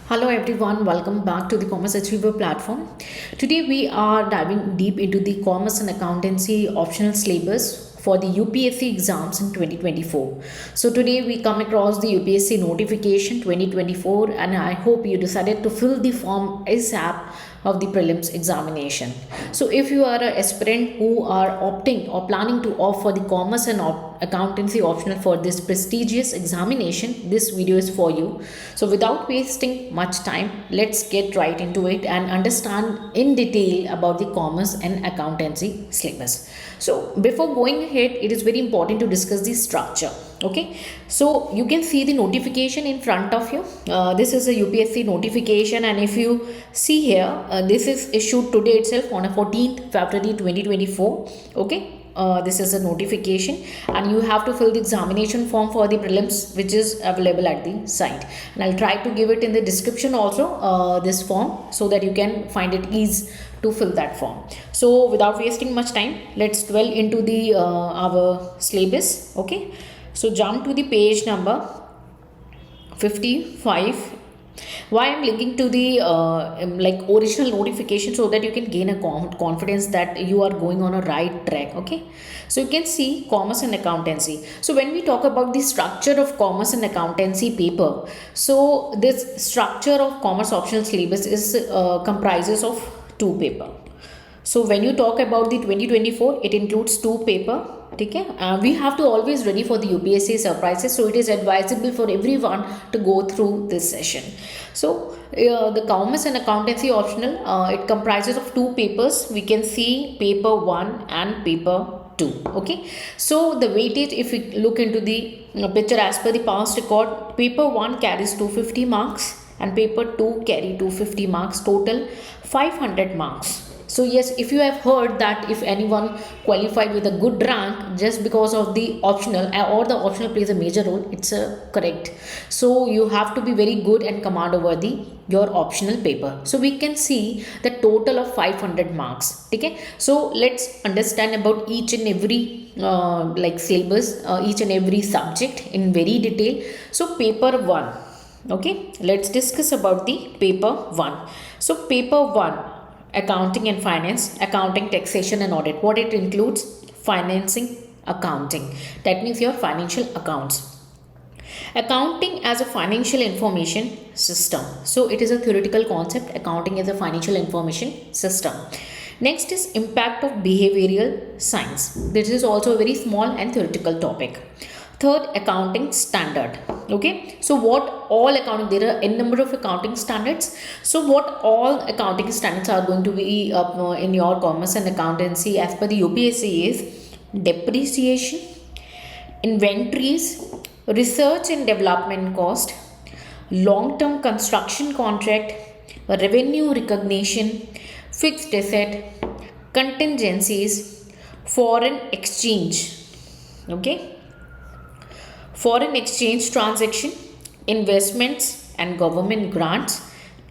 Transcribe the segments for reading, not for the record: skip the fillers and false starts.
Hello everyone, welcome back to the CommerceAchiever platform. Today we are diving deep into the Commerce and Accountancy Optional Syllabus for the UPSC exams in 2024. So today we come across the UPSC notification 2024 and I hope you decided to fill the form ASAP of the prelims examination. So if you are an aspirant who are opting or planning to opt for the Commerce and Accountancy Optional for this prestigious examination, this video is for you. So without wasting much time, let's get right into it and understand in detail about the Commerce and Accountancy syllabus. So before going ahead, it is very important to discuss the structure. Okay, so you can see the notification in front of you. This is a UPSC notification, and if you see here, this is issued today itself on 14th February 2024. Okay, this is a notification and you have to fill the examination form for the prelims, which is available at the site, and I'll try to give it in the description also, this form, so that you can find it easy to fill that form. So without wasting much time, let's dwell into the our syllabus. Okay, so jump to the page number 55. Why I'm linking to the like original notification, so that you can gain a confidence that you are going on a right track. Okay, so you can see Commerce and Accountancy. So when we talk about the structure of Commerce and Accountancy paper, so this structure of Commerce optional syllabus is comprises of two paper. So when you talk about the 2024, it includes two paper. Okay, we have to always ready for the UPSC surprises, so it is advisable for everyone to go through this session. So the Commerce and Accountancy Optional, it comprises of two papers. We can see paper 1 and paper 2. Okay, so the weightage, if we look into the picture as per the past record, paper 1 carries 250 marks and paper 2 carry 250 marks, total 500 marks. So yes, if you have heard that if anyone qualified with a good rank just because of the optional, or the optional plays a major role, it's correct. So you have to be very good and command over the your optional paper. So we can see the total of 500 marks. Okay, so let's understand about each and every like syllabus, each and every subject in very detail. So paper 1. Okay, let's discuss about the paper 1. So paper 1, accounting and finance, accounting, taxation and audit. What it includes? Financing, accounting. That means your financial accounts. Accounting as a financial information system. So it is a theoretical concept. Accounting as a financial information system. Next is impact of behavioral science. This is also a very small and theoretical topic. Third, accounting standard. Okay, so what all accounting, there are a number of accounting standards. So what all accounting standards are going to be in your Commerce and Accountancy as per the UPSC is depreciation, inventories, research and development cost, long-term construction contract, revenue recognition, fixed asset, contingencies, foreign exchange. Okay, foreign exchange transaction, investments and government grants,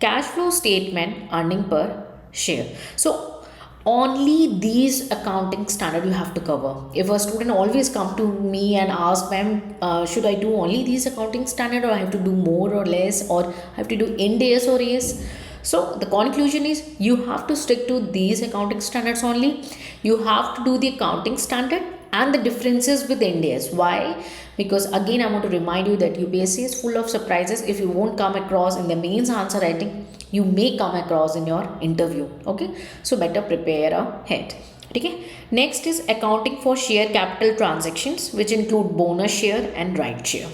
cash flow statement, earning per share. So only these accounting standard you have to cover. If a student always come to me and ask, ma'am, should I do only these accounting standard, or I have to do more or less, or I have to do Ind AS or AS? So the conclusion is you have to stick to these accounting standards only. You have to do the accounting standard and the differences with Ind AS. Why? Because again, I want to remind you that UPSC is full of surprises. If you won't come across in the mains answer writing, you may come across in your interview. Okay, so better prepare ahead. Okay, next is accounting for share capital transactions, which include bonus share and right share.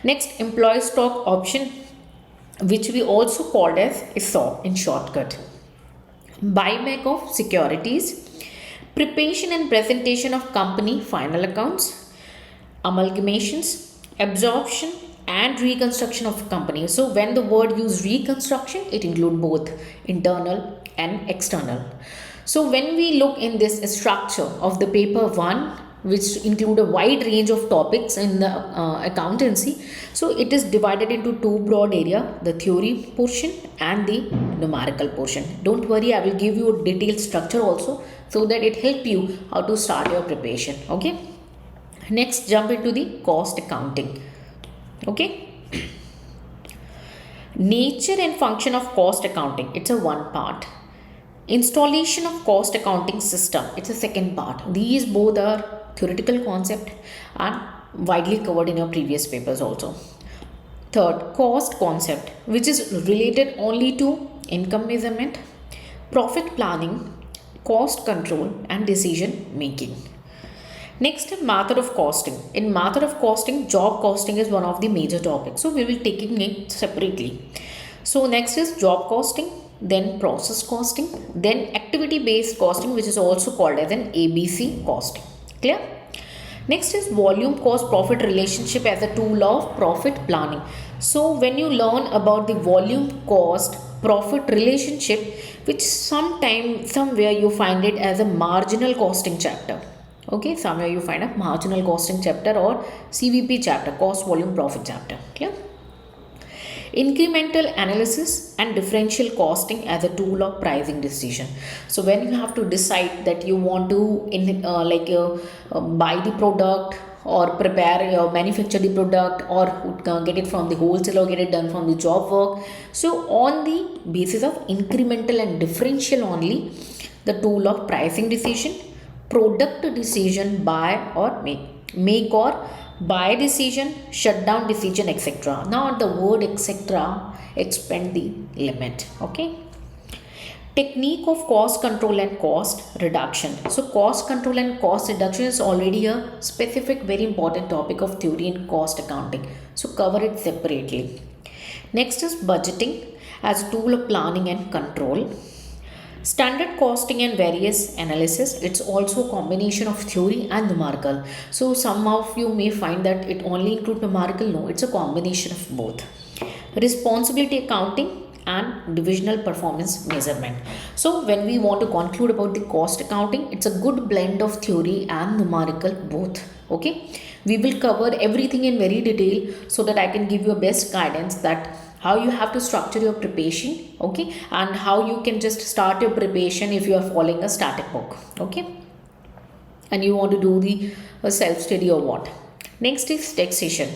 Next, employee stock option, which we also called as ESOP in shortcut. Buyback of securities, preparation and presentation of company final accounts, amalgamations, absorption and reconstruction of company. So when the word use reconstruction, it includes both internal and external. So when we look in this structure of the paper 1, which include a wide range of topics in the accountancy, so it is divided into two broad area, the theory portion and the numerical portion. Don't worry, I will give you a detailed structure also, so that it help you how to start your preparation. Okay, next jump into the cost accounting. Okay, Nature and function of cost accounting, it's a one part. Installation of cost accounting system, it's a second part. These both are theoretical concept and widely covered in your previous papers also. Third, cost concept, which is related only to income measurement, profit planning, cost control and decision making. Next, method of costing. In method of costing, job costing is one of the major topics. So we will taking it separately. So next is job costing, then process costing, then activity based costing, which is also called as an ABC costing. Clear? Next is volume cost profit relationship as a tool of profit planning. So when you learn about the volume cost profit relationship, which somewhere you find it as a marginal costing chapter. Okay, somewhere you find a marginal costing chapter or CVP chapter, cost volume profit chapter. Clear? Incremental analysis and differential costing as a tool of pricing decision. So when you have to decide that you want to buy the product or prepare or manufacture the product or get it from the wholesale or get it done from the job work. So on the basis of incremental and differential only, the tool of pricing decision, product decision, buy or make or buy decision, shutdown decision, etc. Now the word etc. expand the limit. Okay. Technique of cost control and cost reduction. So cost control and cost reduction is already a specific very important topic of theory in cost accounting. So cover it separately. Next is budgeting as a tool of planning and control. Standard costing and various analysis, it's also a combination of theory and numerical. So some of you may find that it only includes numerical. No, it's a combination of both. Responsibility accounting and divisional performance measurement. So when we want to conclude about the cost accounting, it's a good blend of theory and numerical both. Okay, we will cover everything in very detail so that I can give you a best guidance that how you have to structure your preparation, okay, and how you can just start your preparation if you are following a static book, okay, and you want to do the self study or what. Next is taxation,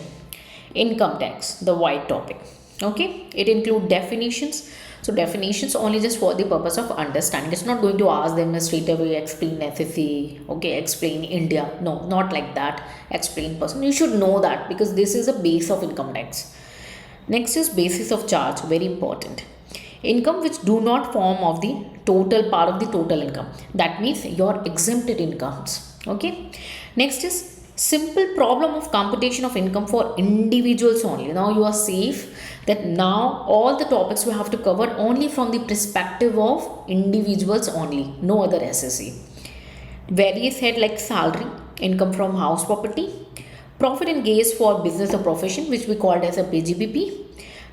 income tax, the wide topic. Okay, it includes definitions. So definitions only just for the purpose of understanding. It's not going to ask them straight away explain SSC, okay, explain India. No, not like that. Explain person. You should know that because this is a base of income tax. Next is basis of charge, very important. Income which do not form of the total part of the total income. That means your exempted incomes. Okay. Next is simple problem of computation of income for individuals only. Now you are safe that now all the topics we have to cover only from the perspective of individuals only, no other SSC. Various head like salary, income from house property, profit and gains for business or profession, which we called as a PGBP.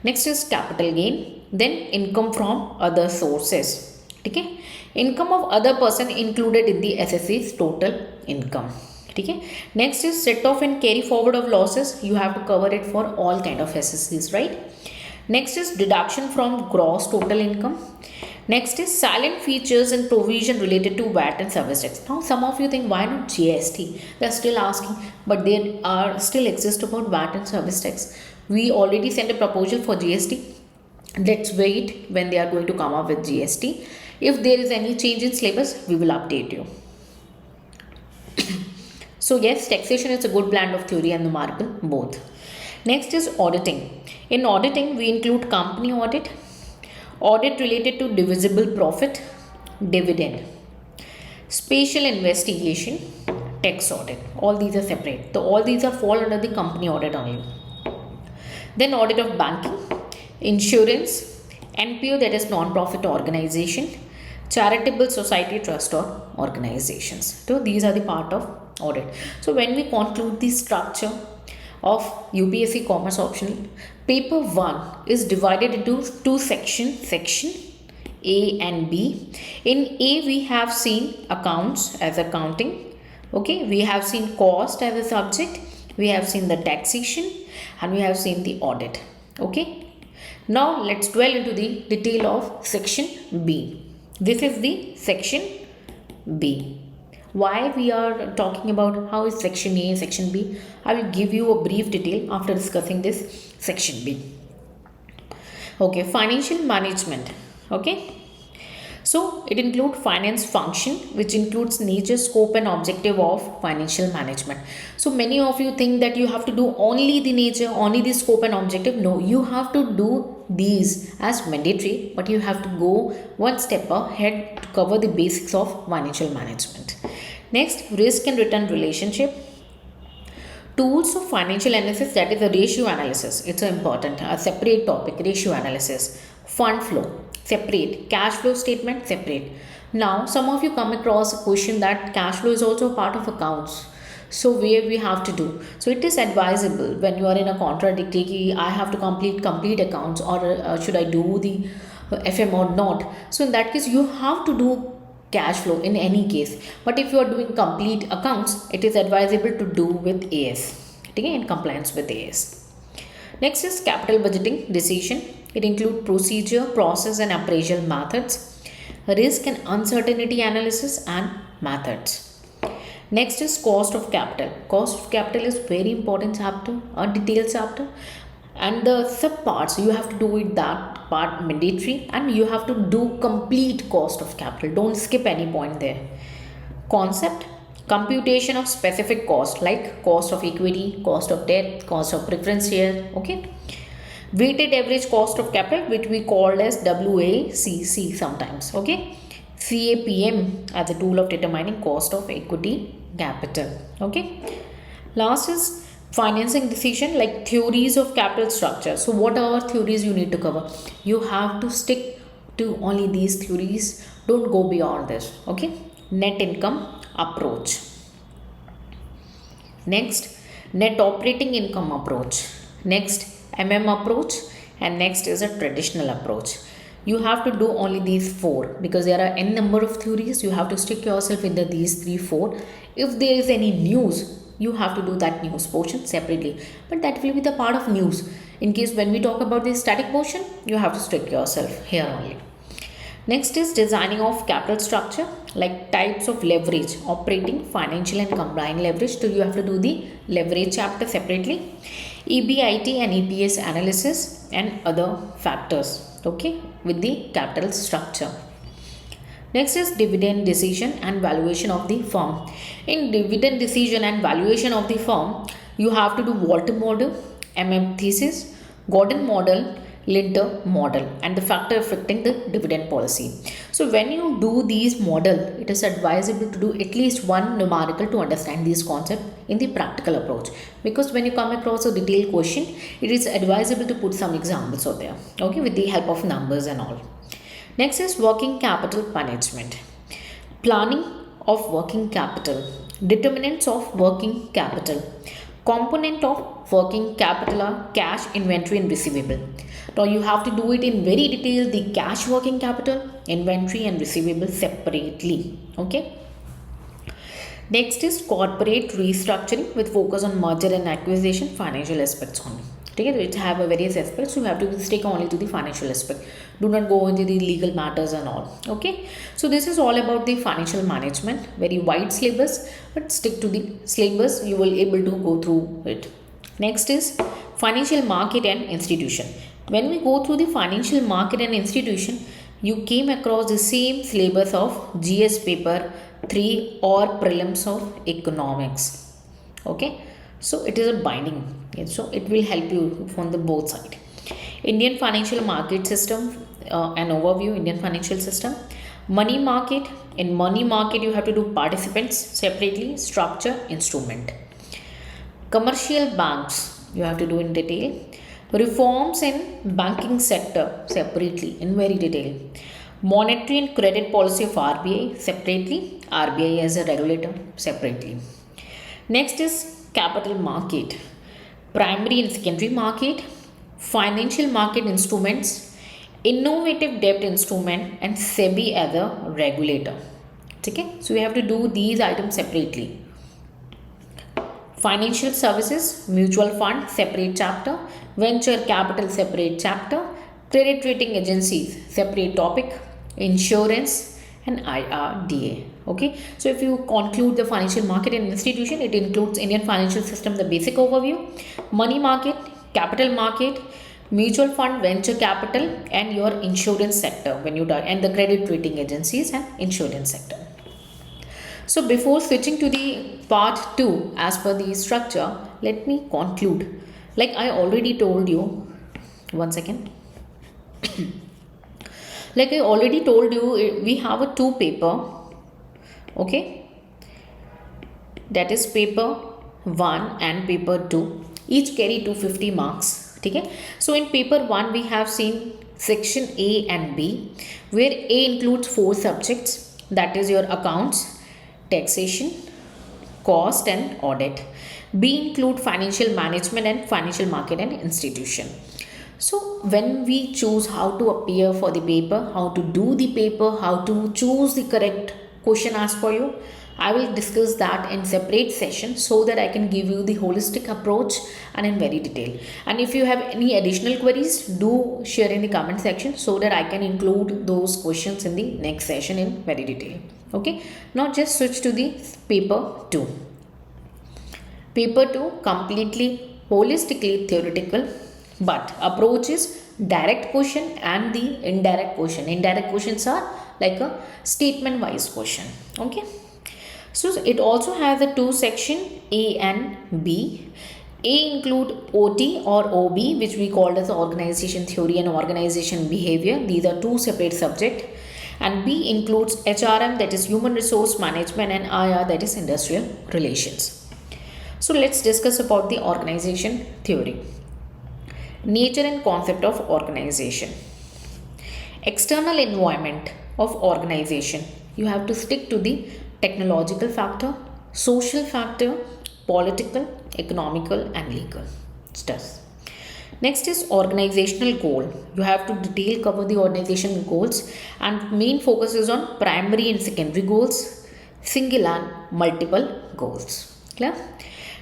Next is capital gain, then income from other sources. Okay, income of other person included in the SSC's total income. Okay, next is set off and carry forward of losses. You have to cover it for all kind of SSCs, right? Next is deduction from gross total income. Next is silent features and provision related to VAT and service tax. Now some of you think why not GST? They are still asking, but there are still exist about VAT and service tax. We already sent a proposal for GST. Let's wait when they are going to come up with GST. If there is any change in syllabus, we will update you. So yes, taxation is a good blend of theory and numerical both. Next is auditing. In auditing, we include company audit, audit related to divisible profit, dividend, spatial investigation, tax audit. All these are separate. So all these are fall under the company audit only. Then audit of banking, insurance, NPO, that is non-profit organization, charitable society, trust or organizations. So these are the part of audit. So when we conclude the structure of UPSC Commerce Optional, paper 1 is divided into two sections, section A and B. In A we have seen accounts as accounting, okay, we have seen cost as a subject, we have seen the taxation and we have seen the audit. Okay, now let's dwell into the detail of section B. This is the section B. Why we are talking about how is section A, section B? I will give you a brief detail after discussing this section B. Okay, financial management. Okay. So it includes finance function, which includes nature, scope, and objective of financial management. So many of you think that you have to do only the nature, only the scope and objective. No, you have to do these as mandatory, but you have to go one step ahead to cover the basics of financial management. Next, risk and return relationship. Tools of financial analysis, that is a ratio analysis. It's an important, a separate topic, ratio analysis. Fund flow, separate. Cash flow statement, separate. Now, some of you come across a question that cash flow is also a part of accounts. So, where we have to do? So, it is advisable when you are in a contradictory, I have to complete accounts, or should I do the FM or not? So, in that case, you have to do cash flow in any case, but if you are doing complete accounts, it is advisable to do with AS, okay, in compliance with AS. Next is capital budgeting decision. It includes procedure, process, and appraisal methods, risk and uncertainty analysis, and methods. Next is cost of capital. Cost of capital is very important chapter, a detailed chapter, and the sub parts you have to do it that part mandatory, and you have to do complete cost of capital. Don't skip any point there. Concept, computation of specific cost like cost of equity, cost of debt, cost of preference share. Okay. Weighted average cost of capital, which we call as WACC sometimes. Okay. CAPM as a tool of determining cost of equity capital. Okay. Last is financing decision, like theories of capital structure. So what are theories you need to cover? You have to stick to only these theories. Don't go beyond this. Okay. Net income approach. Next, net operating income approach. Next, approach. And next is a traditional approach. You have to do only these four because there are n number of theories. You have to stick yourself into these 3-4. If there is any news, you have to do that news portion separately, but that will be the part of news. In case when we talk about the static portion, you have to stick yourself here only. Next is designing of capital structure, like types of leverage, operating, financial, and combined leverage. So you have to do the leverage chapter separately. EBIT and EPS analysis and other factors, okay, with the capital structure. Next is dividend decision and valuation of the firm. In dividend decision and valuation of the firm, you have to do Walter model, thesis, Gordon model, Linter model, and the factor affecting the dividend policy. So when you do these model, it is advisable to do at least one numerical to understand these concepts in the practical approach. Because when you come across a detailed question, it is advisable to put some examples out there, okay, with the help of numbers and all. Next is working capital management. Planning of working capital. Determinants of working capital. Component of working capital are cash, inventory, and receivable. Now you have to do it in very detail, the cash working capital, inventory, and receivable separately. Okay. Next is corporate restructuring with focus on merger and acquisition, financial aspects only. Okay, which have a various aspects. So you have to stick only to the financial aspect. Do not go into the legal matters and all. Okay. So this is all about the financial management. Very wide syllabus, but stick to the syllabus. You will able to go through it. Next is financial market and institution. When we go through the financial market and institution, you came across the same syllabus of GS paper 3 or prelims of economics. Okay. So it is a binding. So it will help you from the both side. Indian financial market system, an overview, Indian financial system. Money market. In money market, you have to do participants separately, structure, instrument. Commercial banks, you have to do in detail. Reforms in banking sector separately in very detail. Monetary and credit policy of RBI separately. RBI as a regulator separately. Next is capital market, primary and secondary market, financial market instruments, innovative debt instrument, and SEBI as a regulator. Okay, so we have to do these items separately. Financial services, mutual fund, separate chapter, venture capital, separate chapter, credit rating agencies, separate topic, insurance, and IRDA. Okay, so if you conclude the financial market and institution, it includes Indian financial system, the basic overview, money market, capital market, mutual fund, venture capital, and your insurance sector when you die, and the credit rating agencies and insurance sector. So before switching to the part 2 as per the structure, let me conclude. Like I already told you, one second. Like I already told you, we have a 2 paper, okay? That is paper 1 and paper 2. Each carry 250 marks, okay? So in paper 1, we have seen section A and B, where A includes 4 subjects, that is your accounts, taxation, cost and audit. B include financial management and financial market and institution. So when we choose how to appear for the paper, how to do the paper, how to choose the correct question asked for you, I will discuss that in separate session so that I can give you the holistic approach and in very detail. And if you have any additional queries, do share in the comment section so that I can include those questions in the next session in very detail. Okay, now just switch to the paper 2. Paper 2 completely holistically theoretical, but approach is direct question and the indirect question. Indirect questions are like a statement wise question. Okay, so it also has a 2 section A and B. A include OT or OB, which we called as organization theory and organization behavior. These are 2 separate subjects. And B includes HRM, that is human resource management, and IR, that is industrial relations. So let's discuss about the organization theory. Nature and concept of organization. External environment of organization. You have to stick to the technological factor, social factor, political, economical and legal stuff. Next is organizational goal. You have to detail cover the organization goals, and main focus is on primary and secondary goals, single and multiple goals. Clear?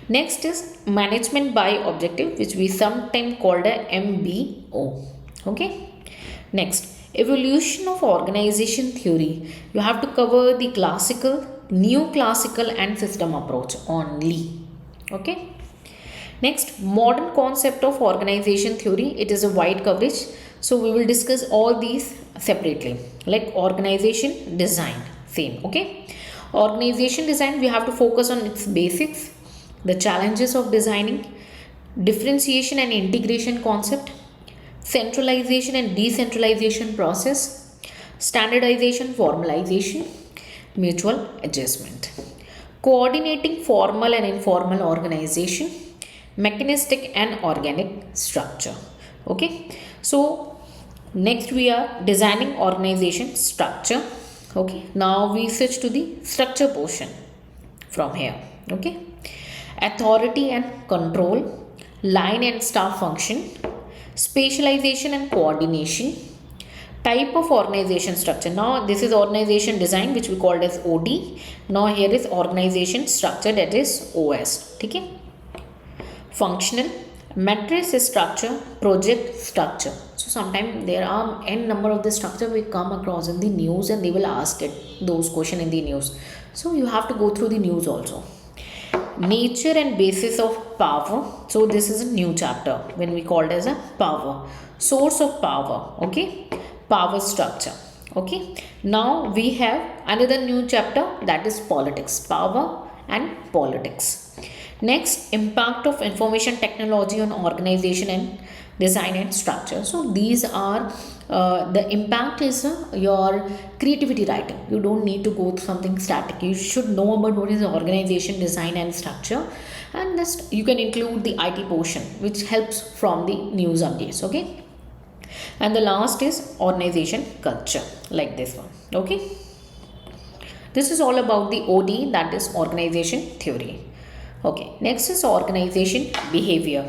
Next is management by objective, which we sometimes called a MBO. Okay. Next, evolution of organization theory. You have to cover the classical, new classical and system approach only. Okay. Next, modern concept of organization theory. It is a wide coverage. So we will discuss all these separately. Like organization design, same. Okay. Organization design, we have to focus on its basics, the challenges of designing, differentiation and integration concept, centralization and decentralization process, standardization, formalization, mutual adjustment, coordinating formal and informal organization, mechanistic and organic structure. Okay, so next we are designing organization structure. Okay, now we switch to the structure portion from here. Okay, authority and control, line and staff function, specialization and coordination, type of organization structure. Now this is organization design, which we called as OD. Now here is organization structure, that is OS. Okay, functional, matrix structure, project structure. So sometimes there are n number of the structure we come across in the news, and they will ask it those question in the news. So you have to go through the news also. Nature and basis of power. So this is a new chapter when we called as a power, source of power. Okay, power structure. Okay, now we have another new chapter, that is politics, power and politics. Next, impact of information technology on organization and design and structure. So these are the impact is your creativity writing. You don't need to go through something static. You should know about what is organization design and structure, and this you can include the IT portion, which helps from the news updates. Okay, and the last is organization culture, like this one. Okay, this is all about the OD, that is organization theory. Okay, next is organization behavior.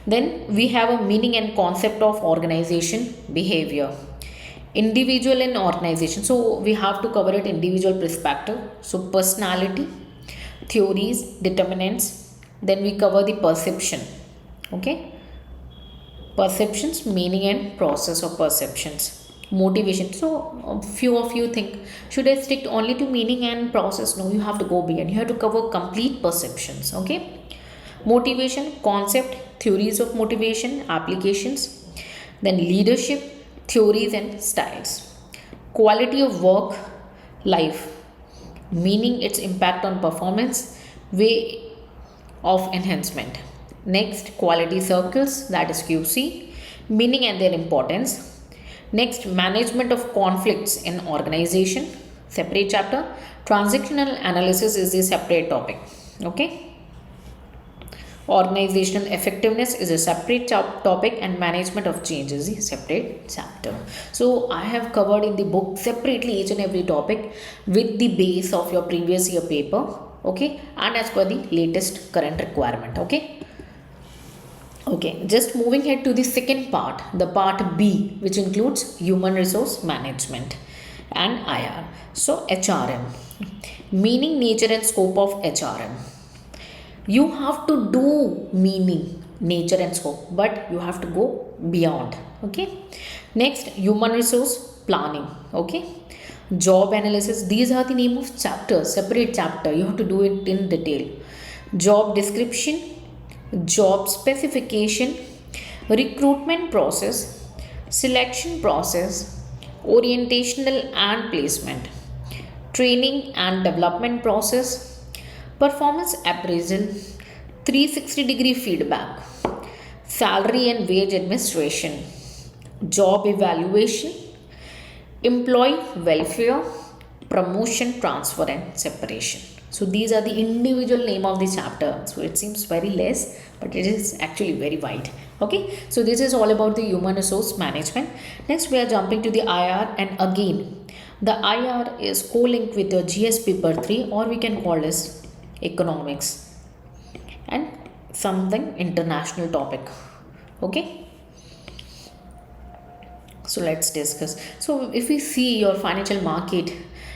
Then we have a meaning and concept of organization behavior. Individual and organization. So we have to cover it individual perspective. So personality, theories, determinants. Then we cover the perception. Okay, perceptions, meaning and process of perceptions. Motivation. So a few of you think, should I stick only to meaning and process? No, you have to go beyond. You have to cover complete perceptions. Okay, motivation, concept, theories of motivation, applications, Then leadership, theories and styles. Quality of work, life, meaning its impact on performance, way of enhancement. Next, quality circles, that is QC, meaning and their importance. Next, management of conflicts in organization, separate chapter. Transactional analysis is a separate topic. Okay. Organizational effectiveness is a separate topic, and management of change is a separate chapter. So I have covered in the book separately each and every topic with the base of your previous year paper, okay, and as per the latest current requirement. Okay, just moving ahead to the second part, the part B, which includes human resource management and IR. So HRM, meaning, nature and scope of HRM. You have to do meaning, nature and scope, but you have to go beyond. Okay. Next, human resource planning. Okay. Job analysis. These are the name of chapters, separate chapter. You have to do it in detail. Job description, job specification, recruitment process, selection process, orientational and placement, training and development process, performance appraisal, 360-degree feedback, salary and wage administration, job evaluation, employee welfare, promotion, transfer and separation. So these are the individual name of the chapter. So it seems very less, but it is actually very wide. Okay, so this is all about the human resource management. Next we are jumping to the IR, and again the IR is co-linked with your GS paper 3, or we can call this economics and something international topic. Okay, so let's discuss. So if we see your financial market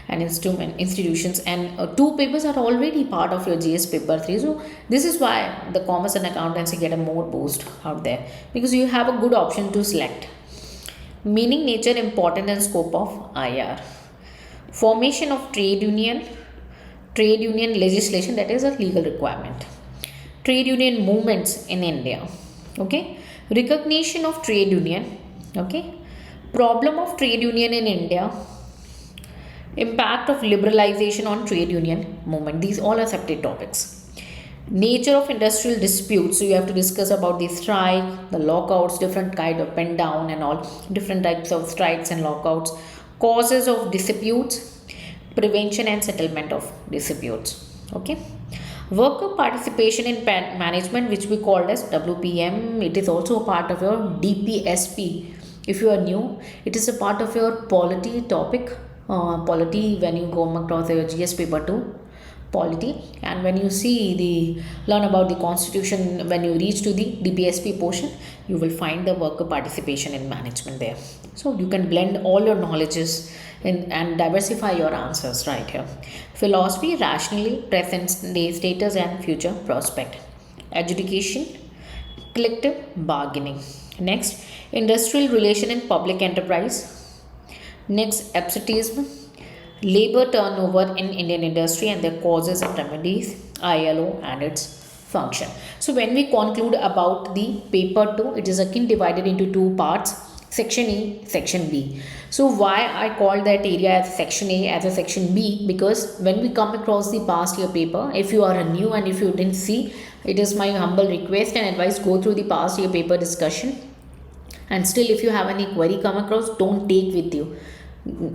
and institutions, and two papers are already part of your GS paper 3, so this is why the commerce and accountancy get a more boost out there, because you have a good option to select. Meaning, nature, importance and scope of IR. Formation of trade union legislation, that is a legal requirement. Trade union movements in India. Okay. Recognition of trade union. Okay. Problem of trade union in India. Impact of liberalization on trade union movement. These all are separate topics. Nature of industrial disputes. So you have to discuss about the strike, the lockouts, different kind of pen down and all, different types of strikes and lockouts. Causes of disputes, prevention and settlement of disputes. Okay. Worker participation in management, which we called as WPM. It is also a part of your DPSP. If you are new, it is a part of your polity topic. Polity, when you go across your GS paper 2, polity, and when you learn about the constitution, when you reach to the DPSP portion, you will find the worker participation in management there. So you can blend all your knowledges and diversify your answers right here. Philosophy, rationally, present day status and future prospect. Adjudication, collective bargaining. Next, industrial relation and public enterprise. Next, absenteeism, labor turnover in Indian industry and their causes and remedies, ILO and its function. So when we conclude about the paper 2, it is again divided into two parts, section A, section B. So why I call that area as section A as a section B, because when we come across the past year paper, if you are new and if you didn't see, it is my humble request and advice, go through the past year paper discussion, and still if you have any query come across, don't take with you,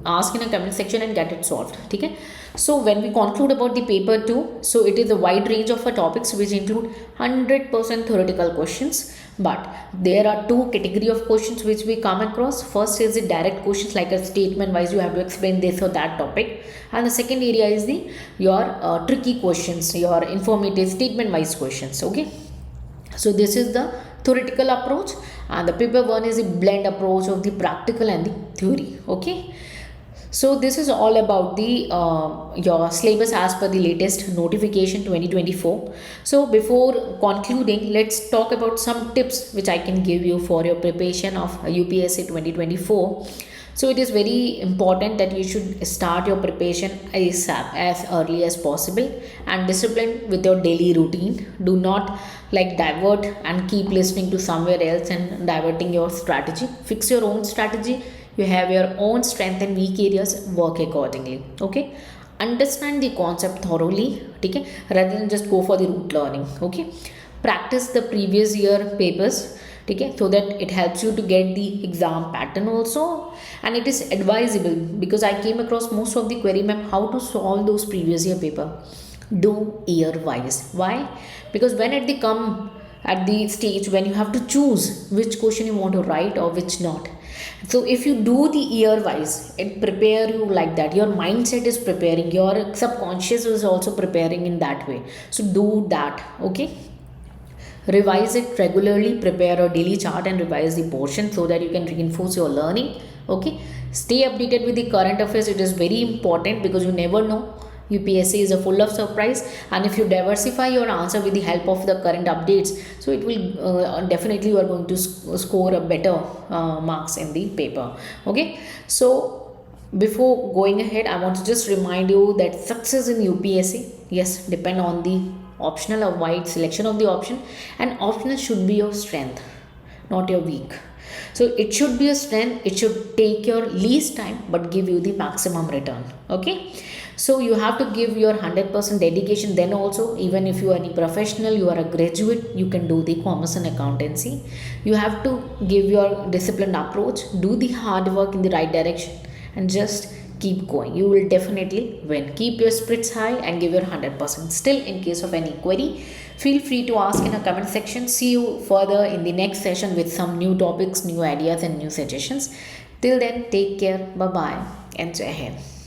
ask in a comment section and get it solved. Okay. So when we conclude about the paper 2, so it is a wide range of topics which include 100% theoretical questions, but there are two category of questions which we come across. First is the direct questions, like a statement wise you have to explain this or that topic, and the second area is the your tricky questions, your informative statement wise questions. Okay. So this is the theoretical approach, and the paper 1 is a blend approach of the practical and the theory. Okay. So this is all about the your syllabus as per the latest notification 2024. So before concluding, let's talk about some tips which I can give you for your preparation of UPSC 2024. So it is very important that you should start your preparation ASAP, as early as possible, and discipline with your daily routine. Do not like divert and keep listening to somewhere else and diverting your strategy. Fix your own strategy. You have your own strength and weak areas, work accordingly. Okay, understand the concept thoroughly, okay, rather than just go for the rote learning. Okay, practice the previous year papers, okay, so that it helps you to get the exam pattern also. And it is advisable, because I came across most of the query, ma'am, how to solve those previous year paper. Do year wise. Why? Because when it come at the stage when you have to choose which question you want to write or which not, so if you do the year wise, it prepare you like that. Your mindset is preparing, your subconscious is also preparing in that way. So do that. Okay, revise it regularly, prepare a daily chart and revise the portion so that you can reinforce your learning. Okay, stay updated with the current affairs. It is very important, because you never know, UPSC is a full of surprise. And if you diversify your answer with the help of the current updates, so it will definitely you are going to score a better marks in the paper. Okay, so before going ahead, I want to just remind you that success in UPSC, yes, depend on the optional, a wide selection of the option, and optional should be your strength, not your weak. So it should be a strength, it should take your least time but give you the maximum return. Okay, so you have to give your 100% dedication. Then also, even if you are any professional, you are a graduate, you can do the commerce and accountancy. You have to give your disciplined approach, do the hard work in the right direction, and just keep going. You will definitely win. Keep your spirits high and give your 100%. Still, in case of any query, feel free to ask in a comment section. See you further in the next session with some new topics, new ideas and new suggestions. Till then, take care. Bye bye and Jai Hind.